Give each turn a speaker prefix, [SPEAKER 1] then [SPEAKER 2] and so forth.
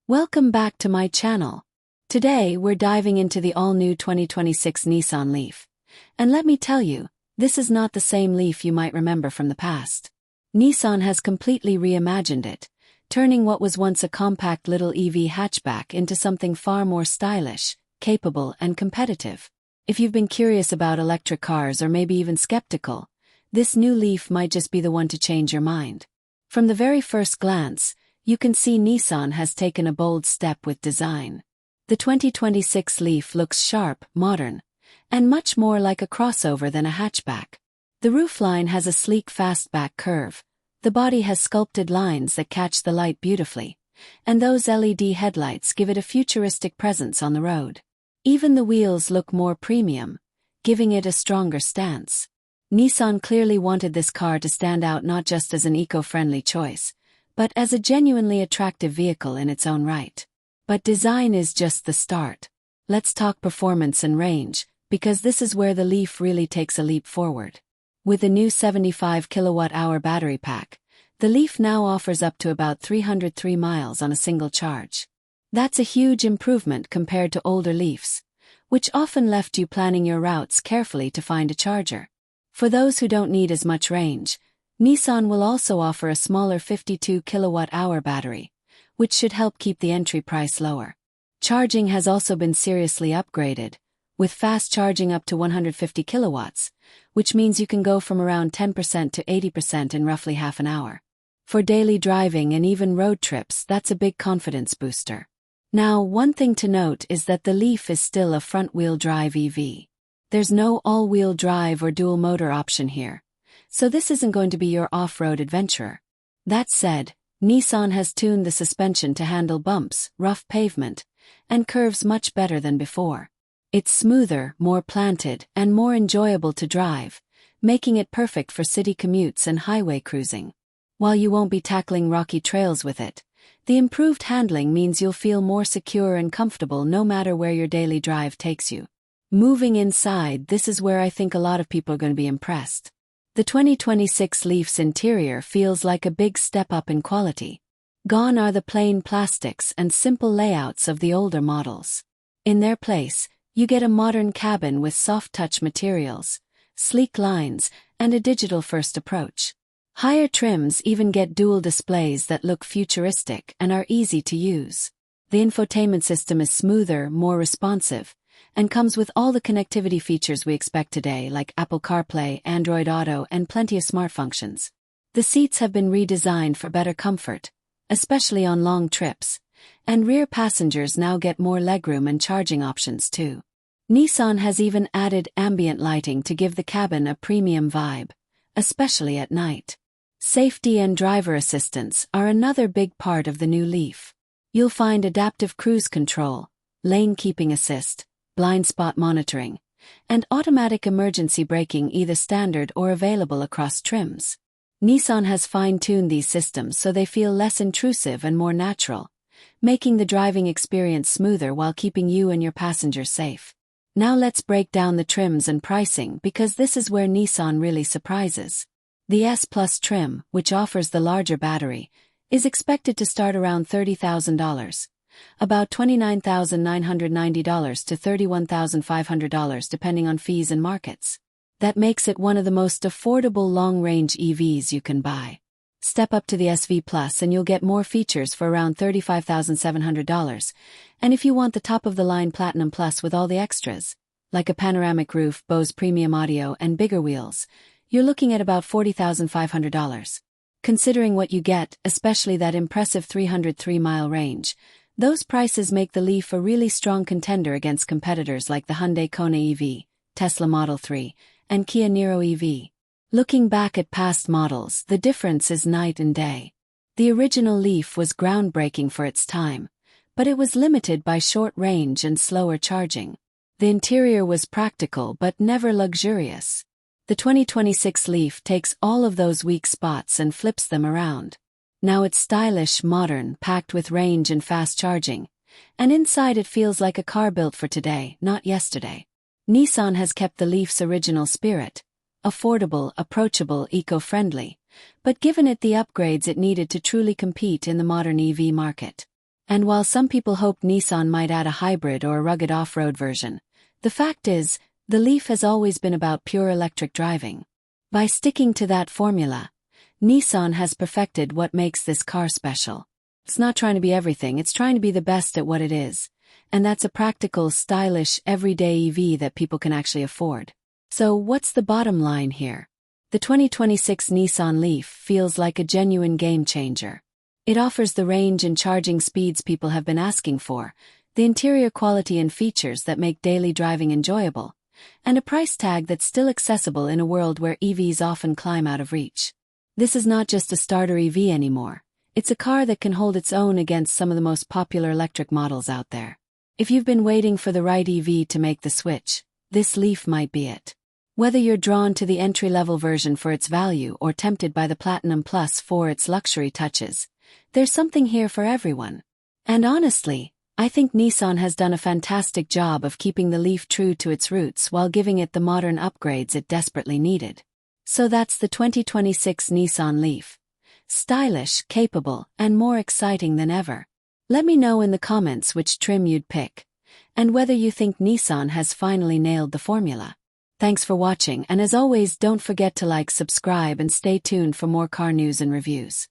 [SPEAKER 1] Welcome back to my channel. Today we're diving into the all-new 2026 Nissan Leaf. And let me tell you, this is not the same Leaf you might remember from the past. Nissan has completely reimagined it, turning what was once a compact little EV hatchback into something far more stylish, capable and competitive. If you've been curious about electric cars or maybe even skeptical, this new Leaf might just be the one to change your mind. From the very first glance, you can see Nissan has taken a bold step with design. The 2026 Leaf looks sharp, modern, and much more like a crossover than a hatchback. The roofline has a sleek fastback curve, the body has sculpted lines that catch the light beautifully, and those LED headlights give it a futuristic presence on the road. Even the wheels look more premium, giving it a stronger stance. Nissan clearly wanted this car to stand out not just as an eco-friendly choice, but as a genuinely attractive vehicle in its own right. But design is just the start. Let's talk performance and range, because this is where the Leaf really takes a leap forward. With the new 75 kilowatt-hour battery pack, the Leaf now offers up to about 303 miles on a single charge. That's a huge improvement compared to older Leafs, which often left you planning your routes carefully to find a charger. For those who don't need as much range, Nissan will also offer a smaller 52 kilowatt-hour battery, which should help keep the entry price lower. Charging has also been seriously upgraded, with fast charging up to 150 kilowatts, which means you can go from around 10% to 80% in roughly half an hour. For daily driving and even road trips, that's a big confidence booster. Now, one thing to note is that the Leaf is still a front-wheel drive EV. There's no all-wheel drive or dual-motor option here, so this isn't going to be your off-road adventurer. That said, Nissan has tuned the suspension to handle bumps, rough pavement, and curves much better than before. It's smoother, more planted, and more enjoyable to drive, making it perfect for city commutes and highway cruising. While you won't be tackling rocky trails with it, the improved handling means you'll feel more secure and comfortable no matter where your daily drive takes you. Moving inside, this is where I think a lot of people are going to be impressed. The 2026 Leaf's interior feels like a big step up in quality. Gone are the plain plastics and simple layouts of the older models. In their place, you get a modern cabin with soft-touch materials, sleek lines, and a digital-first approach. Higher trims even get dual displays that look futuristic and are easy to use. The infotainment system is smoother, more responsive, and comes with all the connectivity features we expect today, like Apple CarPlay, Android Auto, and plenty of smart functions. The seats have been redesigned for better comfort, especially on long trips, and rear passengers now get more legroom and charging options too. Nissan has even added ambient lighting to give the cabin a premium vibe, especially at night. Safety and driver assistance are another big part of the new Leaf. You'll find adaptive cruise control, lane keeping assist, blind spot monitoring, and automatic emergency braking either standard or available across trims. Nissan has fine-tuned these systems so they feel less intrusive and more natural, making the driving experience smoother while keeping you and your passengers safe. Now let's break down the trims and pricing, because this is where Nissan really surprises. The S Plus trim, which offers the larger battery, is expected to start around $30,000. About $29,990 to $31,500 depending on fees and markets. That makes it one of the most affordable long-range EVs you can buy. Step up to the SV Plus and you'll get more features for around $35,700, and if you want the top-of-the-line Platinum Plus with all the extras, like a panoramic roof, Bose premium audio, and bigger wheels, you're looking at about $40,500. Considering what you get, especially that impressive 303-mile range, those prices make the Leaf a really strong contender against competitors like the Hyundai Kona EV, Tesla Model 3, and Kia Niro EV. Looking back at past models, the difference is night and day. The original Leaf was groundbreaking for its time, but it was limited by short range and slower charging. The interior was practical but never luxurious. The 2026 Leaf takes all of those weak spots and flips them around. Now it's stylish, modern, packed with range and fast charging, and inside it feels like a car built for today, not yesterday. Nissan has kept the Leaf's original spirit, affordable, approachable, eco-friendly, but given it the upgrades it needed to truly compete in the modern EV market. And while some people hoped Nissan might add a hybrid or a rugged off-road version, the fact is, the Leaf has always been about pure electric driving. By sticking to that formula, Nissan has perfected what makes this car special. It's not trying to be everything, it's trying to be the best at what it is. And that's a practical, stylish, everyday EV that people can actually afford. So what's the bottom line here? The 2026 Nissan Leaf feels like a genuine game changer. It offers the range and charging speeds people have been asking for, the interior quality and features that make daily driving enjoyable, and a price tag that's still accessible in a world where EVs often climb out of reach. This is not just a starter EV anymore. It's a car that can hold its own against some of the most popular electric models out there. If you've been waiting for the right EV to make the switch, this Leaf might be it. Whether you're drawn to the entry-level version for its value or tempted by the Platinum Plus for its luxury touches, there's something here for everyone. And honestly, I think Nissan has done a fantastic job of keeping the Leaf true to its roots while giving it the modern upgrades it desperately needed. So that's the 2026 Nissan Leaf. Stylish, capable, and more exciting than ever. Let me know in the comments which trim you'd pick, and whether you think Nissan has finally nailed the formula. Thanks for watching, and as always, don't forget to like, subscribe, and stay tuned for more car news and reviews.